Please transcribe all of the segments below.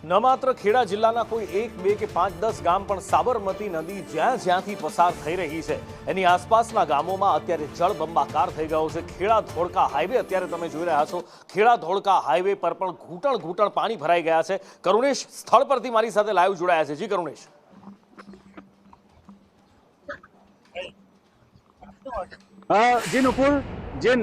ન માત્ર ખેડા જિલ્લાના કોઈ 1, 2 કે 5, 10 ગામ પણ સાબરમતી નદી જ્યાંથી પસાર થઈ રહી છે એની આસપાસના ગામોમાં અત્યારે જળબંબાકાર થઈ ગયો છે। ખેડા ધોળકા હાઈવે અત્યારે તમે જોઈ રહ્યા છો। ખેડા ધોળકા હાઈવે પર પણ ઘૂંટણ પાણી ભરાઈ ગયા છે। કરુણેશ સ્થળ પરથી મારી સાથે લાઈવ જોડાયા છે। જી કરુણેશ। જી નુપુર, જે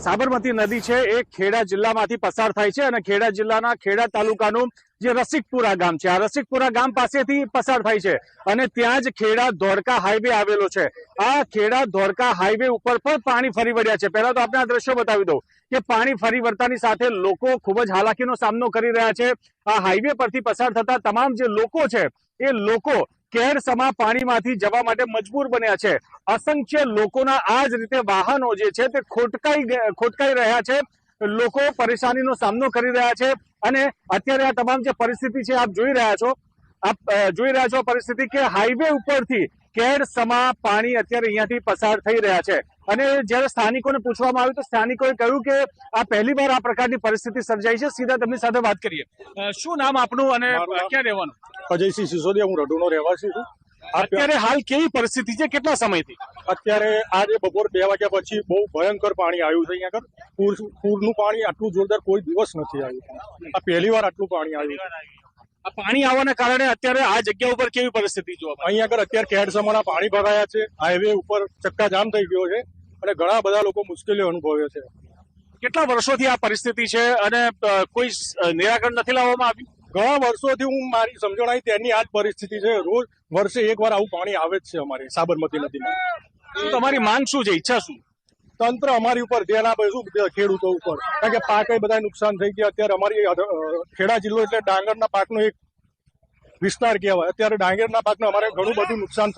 સાબરમતી નદી છે એ ખેડા જિલ્લામાંથી પસાર થાય છે અને ખેડા જિલ્લાના ખેડા તાલુકાનું જે રસિકપુરા ગામ છે, આ રસિકપુરા ગામ પાસેથી પસાર થાય છે અને ત્યાં જ ખેડા ધોળકા હાઈવે આવેલો છે। આ ખેડા ધોળકા હાઈવે ઉપર પણ પાણી ફરી વળ્યા છે। પહેલા તો આપણે આ દ્રશ્યો બતાવી દઉં કે પાણી ફરી વળતાની સાથે લોકો ખૂબ જ હાલાકીનો સામનો કરી રહ્યા છે। આ હાઈવે પરથી પસાર થતા તમામ જે લોકો છે એ લોકો કેરસમા પાણીમાંથી જવા માટે મજબૂર બન્યા છે। અસંખ્ય લોકોના આ જ રીતે વાહનો જે છે તે ખોટકાઈ રહ્યા છે। લોકો પરેશાનીનો સામનો કરી રહ્યા છે અને અત્યારે આ તમામ જે પરિસ્થિતિ છે આપ જોઈ રહ્યા છો પરિસ્થિતિ કે હાઈવે ઉપરથી કેરસમા પાણી અત્યારે અહીંયાથી પસાર થઈ રહ્યા છે અને જ્યારે સ્થાનિકોને પૂછવામાં આવ્યું તો સ્થાનિકોએ કહ્યું કે આ પહેલીવાર આ પ્રકારની પરિસ્થિતિ સર્જાઈ છે। સીધા તેમની સાથે વાત કરીએ। શું નામ આપનું અને ક્યાં રહેવાનું? અજયસિંહ સિસોદિયા, હું રઢુનો રહેવાસી છું। અત્યારે હાલ કેવી પરિસ્થિતિ છે, કેટલા સમયથી? અત્યારે આજે બપોર 2 વાગ્યા પછી બહુ ભયંકર પાણી આવ્યું છે। અહીંયા આગળ પૂરનું પાણી આટલું જોરદાર કોઈ દિવસ નથી આવ્યું। આ પહેલી વાર આટલું પાણી આવ્યું। આ પાણી આવવાના કારણે અત્યારે આ જગ્યા ઉપર કેવી પરિસ્થિતિ જોવા મળે? અહીંયા આગળ અત્યારે કેડસમાના પાણી ભરાયા છે, હાઈવે ઉપર ચક્કાજામ થઈ ગયો છે અને ઘણા બધા લોકો મુશ્કેલીઓ અનુભવે છે। કેટલા વર્ષોથી આ પરિસ્થિતિ છે અને કોઈ નિરાકરણ નથી લાવવામાં આવ્યું? ઘણા વર્ષોથી હું મારી સમજણ આવી ત્યાંની આ જ પરિસ્થિતિ છે। રોજ વર્ષે એકવાર આવું પાણી આવે જ છે અમારી સાબરમતી નદીમાં। તમારી માંગ શું છે, ઈચ્છા શું? તંત્ર અમારી ઉપર ધ્યાન આપે, શું ખેડૂતો ઉપર, કારણ કે પાક બધા નુકસાન થઈ ગયા। અત્યારે અમારી ખેડા જિલ્લો એટલે ડાંગરના પાકનો એક વિસ્તાર કહેવાય। અત્યારે ડાંગરના પાકને અમારે ઘણું બધું નુકસાન થયું।